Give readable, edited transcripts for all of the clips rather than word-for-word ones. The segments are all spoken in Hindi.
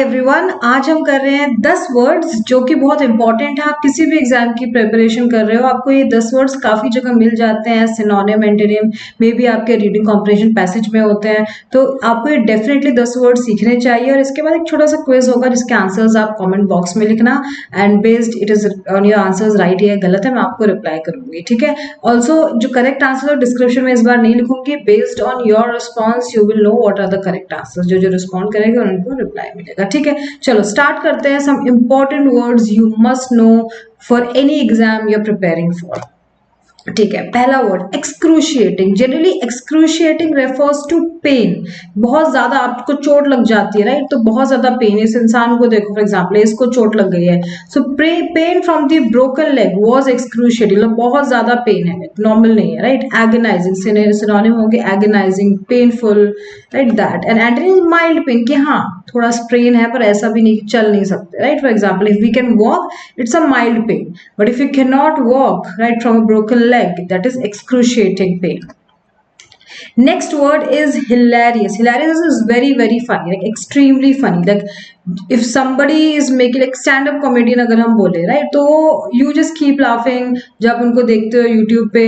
एवरीवन, आज हम कर रहे हैं 10 वर्ड्स जो कि बहुत इंपॉर्टेंट है। आप किसी भी एग्जाम की प्रिपरेशन कर रहे हो, आपको ये 10 वर्ड्स काफी जगह मिल जाते हैं। सिनोनिम, एंटोनिम, मे बी आपके रीडिंग कॉम्प्रिहेंशन पैसेज में होते हैं। तो आपको ये डेफिनेटली 10 वर्ड सीखने चाहिए। और इसके बाद एक छोटा सा क्विज होगा जिसके आंसर्स आप कमेंट बॉक्स में लिखना, and based it is on your answers right या गलत है मैं आपको रिप्लाई करूंगी, ठीक है। ऑल्सो जो करेक्ट आंसर डिस्क्रिप्शन में इस बार नहीं लिखूंगी। Based on your response you will know what are the correct answers. जो रिस्पॉन्ड करेंगे उनको रिप्लाई मिलेगा, ठीक है। चलो स्टार्ट करते हैं। Some important words you must know for any exam you are preparing for, ठीक है। पहला word excruciating. Generally excruciating refers to pain. बहुत ज्यादा आपको चोट लग जाती है, राइट। तो बहुत ज्यादा पेन, इस इंसान को देखो फॉर एग्जाम्पल, इसको चोट लग गई है। So pain from the broken leg was excruciating, बहुत ज्यादा पेन है, नॉर्मल नहीं है, राइट। एगोनाइजिंग सिनोनिम होंगे agonising, painful, right that. And antonym mild pain, कि हाँ थोड़ा स्ट्रेन है पर ऐसा भी नहीं चल नहीं सकते, right. For example if we can walk it's a mild pain, but if you can not walk right from a broken leg, that is excruciating pain. Next word is hilarious. Hilarious is very funny, like extremely funny. Like if somebody is making like stand up comedian अगर हम बोले, right, तो you just keep laughing जब उनको देखते हो YouTube पे.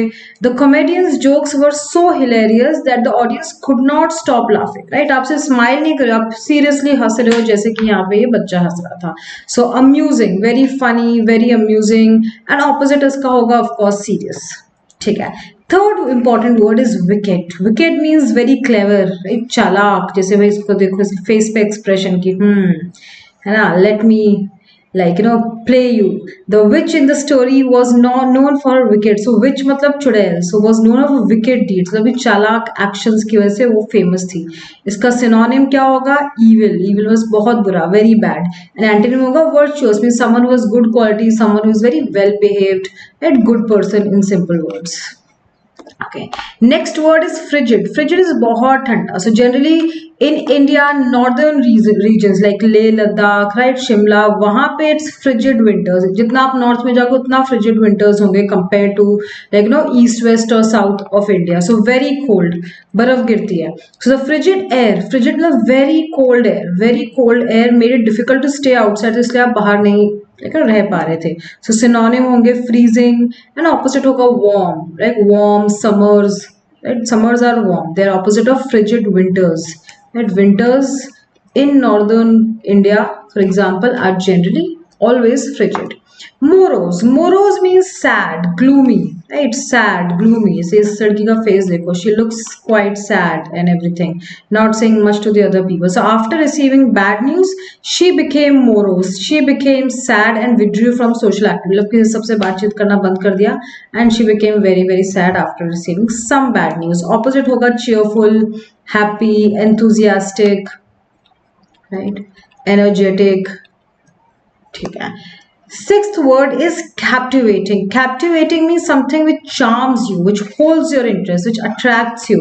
The comedians jokes were so hilarious that the audience could not stop laughing, right. आपसे smile नहीं कर रहे, आप seriously हंस रहे हो जैसे कि यहाँ पे ये बच्चा हंस रहा था. So amusing, very funny, very amusing. And opposite इसका होगा of course serious, ठीक है। Third important word is wicket. Wicket means very clever, right, चालाक. जैसे भाई इसको देखो फेस पे एक्सप्रेशन की है ना, let me like you know play you. The witch in the story was known for wicked. So witch मतलब चुड़ैल, so was known of wicked deeds, मतलब चालाक एक्शंस की वजह से वो फेमस थी. इसका सिनोनिम क्या होगा? ईविल. ईविल वॉज बहुत बुरा, वेरी बैड. एंड एंटोनिम होगा virtuous, mean someone was good quality, someone was very well behaved, and good person in simple words. Okay, next word is frigid. Frigid is बहुत ठंडा. So generally in India northern regions like Leh, Ladakh, right, Shimla, वहाँ पे it's frigid winters. जितना आप north में जाओगे उतना frigid winters होंगे compared to like you know east, west or south of India. So very cold, बर्फ गिरती है. So the frigid air, frigid मतलब very cold air made it difficult to stay outside. इसलिए आप बाहर नहीं लेकिन रह पा रहे थे. सो सिनोनिम होंगे फ्रीजिंग, एंड ऑपोजिट होगा warm, right. Warm summers, right, summers are warm, they are opposite of frigid winters, right. Winters in northern India for example are generally always frigid. Morose. Morose means sad, gloomy, right? Sad, gloomy. इस लड़की का face देखो, she looks quite sad and everything, not saying much to the other people. So after receiving bad news, she became morose. She became sad and withdrew from social activity. मतलब किसी सबसे बातचीत करना बंद कर दिया, and she became very sad after receiving some bad news. Opposite होगा cheerful, happy, enthusiastic, right? Energetic. ठीक है. Sixth word is captivating. Captivating means something which charms you, which holds your interest, which attracts you.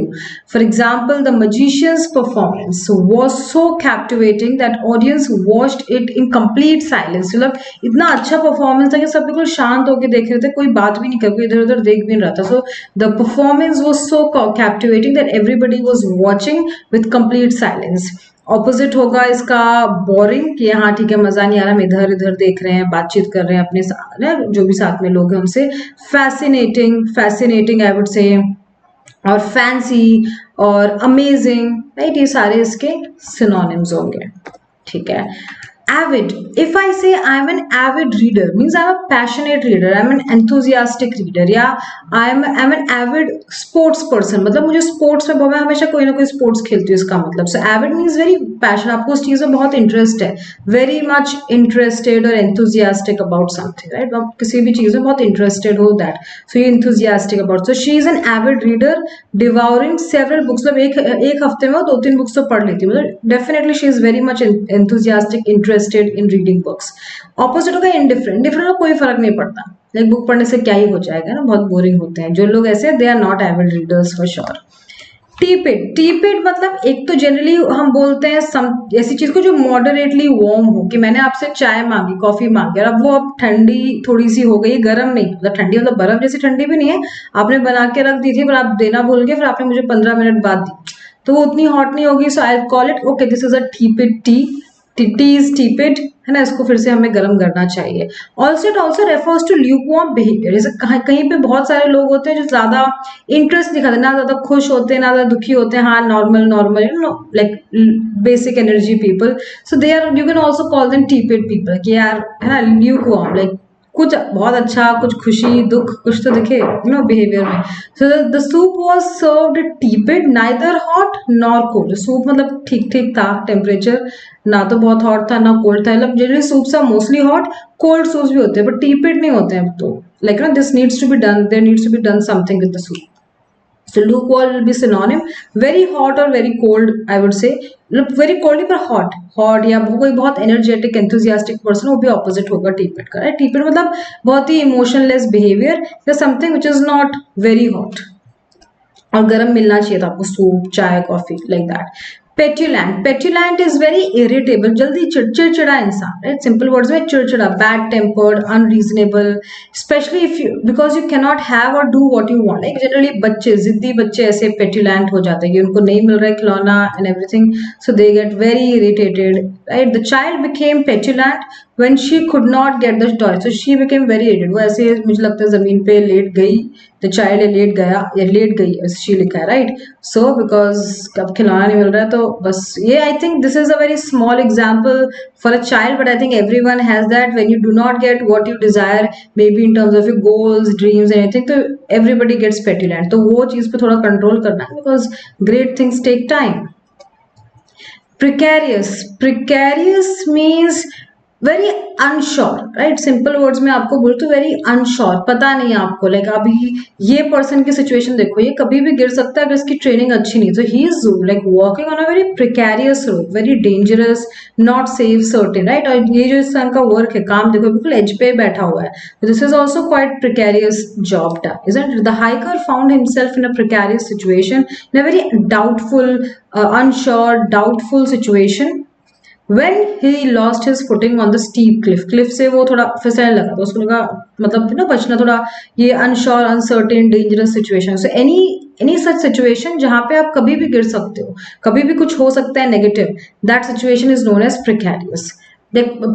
For example, the magician's performance was so captivating that audience watched it in complete silence. मतलब इतना अच्छा परफॉर्मेंस था कि सब बिल्कुल शांत होकर देख रहे थे, कोई बात भी नहीं कर, कोई इधर उधर देख भी नहीं रहा था. So the performance was so captivating that everybody was watching with complete silence. Opposite होगा इसका बोरिंग, कि हाँ ठीक है मजा नहीं आ रहा, हम इधर इधर देख रहे हैं, बातचीत कर रहे हैं अपने साथ, जो भी साथ में लोग हैं उनसे. फैसिनेटिंग आई वुड से, और फैंसी और अमेजिंग, राइट, ये सारे इसके सिनोनिम्स होंगे, ठीक है. Avid. If I say I'm an avid reader, means I'm a passionate reader, I'm an enthusiastic reader, या I'm an avid sports person, मतलब मुझे स्पोर्ट्स में मैं हमेशा कोई ना कोई स्पोर्ट्स खेलती हूँ, इसका मतलब. So avid means very passionate, आपको उस चीज में बहुत इंटरेस्ट है, very much interested और enthusiastic about something, right. आप किसी भी चीज में बहुत इंटरेस्टेड हो, that, so ये enthusiastic about. So she is an avid reader, devouring several books. मतलब एक हफ्ते में 2-3 बुक्स तो पढ़ लेती है, मतलब definitely she is very much enthusiastic, interested in reading books. Opposite होगा indifferent. Indifferent को कोई फर्क नहीं पड़ता, लाइक बुक पढ़ने से क्या ही हो जाएगा ना, बहुत बोरिंग होते हैं जो लोग ऐसे, they are not avid readers for sure. टीपिड मतलब एक तो जनरली हम बोलते हैं ऐसी चीज को जो मॉडरेटली वार्म हो, कि मैंने आपसे चाय मांगी, कॉफी मांगी, और अब वो अब ठंडी थोड़ी सी हो गई, गर्म नहीं, मतलब ठंडी मतलब बर्फ जैसी ठंडी भी नहीं है, आपने बना के रख दी थी पर आप देना भूल गए, फिर आपने मुझे 15 मिनट बाद दी, तो वो उतनी हॉट नहीं होगी. So I call it okay, this is a tepid tea. Tea's tepid है ना, इसको फिर से हमें गर्म करना चाहिए। Also it also refers to lukewarm behaviour, जैसे कहीं पे बहुत सारे लोग होते हैं जो ज्यादा इंटरेस्ट दिखाते हैं, ना ज्यादा खुश होते हैं ना ज्यादा दुखी होते हैं, हाँ normal normal you know like basic energy people, so they are, you can also call them tepid people कि यार है ना ल्यूकवार्म, लाइक कुछ बहुत अच्छा, कुछ खुशी दुख कुछ तो दिखे यू नो बिहेवियर में। So the soup was served tepid, neither hot nor cold, soup मतलब ठीक ठीक था टेम्परेचर, ना तो बहुत हॉट था ना कोल्ड था, मतलब generally soups are mostly hot, cold soups भी होते हैं बट टीपिड नहीं होते हैं, तो लाइक ना this needs to be done, there needs to be done something with the soup. So lukewarm will be synonym, very hot or very cold I would say, very cold पर hot, hot या कोई बहुत energetic enthusiastic person वो भी opposite होगा टीपिड का, राइट। टीपिड मतलब बहुत ही emotionless behavior या something which is not very hot, और गर्म मिलना चाहिए था आपको सूप चाय coffee like that. Petulant, petulant is very irritable, जल्दी चिड़चिड़ा इंसान, राइट, सिंपल वर्ड्स में चिड़चिड़ा, bad tempered, unreasonable, specially if you because you can not have और do what you want, like generally बच्चे जिद्दी बच्चे ऐसे पेट्यूलेंट हो जाते हैं कि उनको नहीं मिल रहा है खिलौना and everything, so they get very irritated, right. The child became petulant when she could not get the toy, so she became very irritated, वो ऐसे मुझे लगता है जमीन पे लेट गई, the child लेट गया या लेट गई ऐसे she लिखा है, राइट। so because अब खिलौना नहीं मिल रहा है तो बस ये, I think this is a very small example for a child, but I think everyone has that, when you do not get what you desire maybe in terms of your goals dreams anything, तो everybody gets petulant, तो वो चीज पे थोड़ा कंट्रोल करना है because great things take time। precarious, precarious means very unsure, right, simple words में आपको बोल तो वेरी अनश्योर, पता नहीं आपको, लाइक अभी ये पर्सन की सिचुएशन देखो, ये कभी भी गिर सकता है अगर इसकी ट्रेनिंग अच्छी नहीं, तो he is like working on a very precarious road, very dangerous, not safe certain, right. और ये जो इस तरह का वर्क है, काम देखो बिल्कुल एज पे बैठा हुआ है, this is also quite precarious job टा, isn't it. The hiker found himself in a precarious situation, in a very doubtful unsure doubtful situation when he lost his footing on the steep cliff, cliff से वो थोड़ा फिसलने लगा, तो उसको लगा मतलब ना बचना थोड़ा ये unsure, uncertain, dangerous situation, so any such situation जहाँ पे आप कभी भी गिर सकते हो, कभी भी कुछ हो सकता है negative, that situation is known as precarious।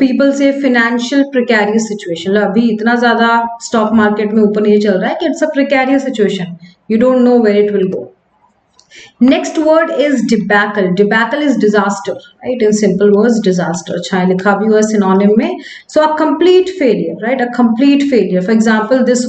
people say financial precarious situation, अभी इतना ज्यादा stock market में ऊपर नीचे चल रहा है कि it's a precarious situation, you don't know where it will go। Next word is debacle, debacle is disaster, right, in simple words disaster, अच्छा लिखा भी हुआ synonym में, so a complete failure, right, a complete failure, for example this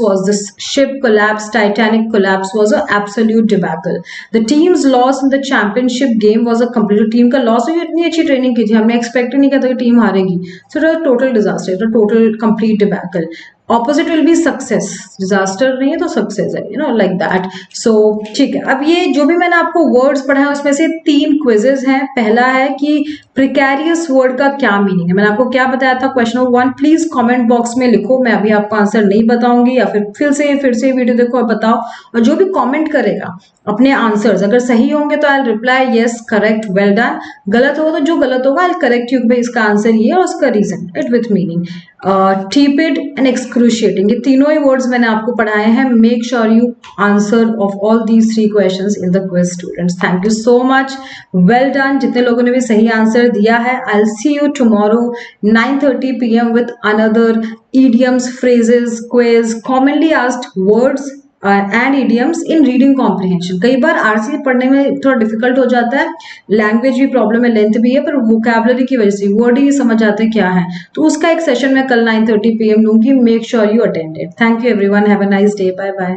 ship collapse, Titanic collapse was a absolute debacle, the team's loss in the championship game was a complete, team का loss हुई, इतनी अच्छी ट्रेनिंग की थी, हमने एक्सपेक्ट नहीं किया था कि team हारेगी, so it was a total disaster, it was a total complete debacle। Opposite will be success, disaster नहीं है तो सक्सेस है, यू नो लाइक दैट। सो ठीक है, अब ये जो भी मैंने आपको वर्ड्स पढ़ा है उसमें से 3 क्विजेस हैं। पहला है कि प्रिकैरियस वर्ड का क्या मीनिंग है, मैंने आपको क्या बताया था question number 1, please comment box में लिखो, मैं अभी आपको आंसर नहीं बताऊंगी, या फिर से वीडियो देखो और बताओ, और जो भी कमेंट करेगा अपने आंसर्स अगर सही होंगे तो I reply yes correct well done, गलत होगा तो जो गलत होगा आई करेक्ट यू, भाई इसका आंसर ये और उसका reason, it with meaning. Tepid and excruciating, ये तीनों ही वर्ड्स मैंने आपको पढ़ाए हैं। Make sure you answer of all these 3 questions in the quiz students. Thank you so much, well done, जितने लोगों ने भी सही आंसर दिया है। I will see you tomorrow 9:30 PM with another idioms, phrases, quiz, commonly asked words and idioms in reading comprehension. कई बार आरसी पढ़ने में थोड़ा डिफिकल्ट हो जाता है, लैंग्वेज भी प्रॉब्लम है, लेंथ भी है, पर वोकैबुलरी की वजह से वर्ड ही समझ आते हैं क्या है, तो उसका एक सेशन मैं कल 9:30 PM लूंगी। Make sure you attend it. Thank you everyone, have a nice day, bye bye.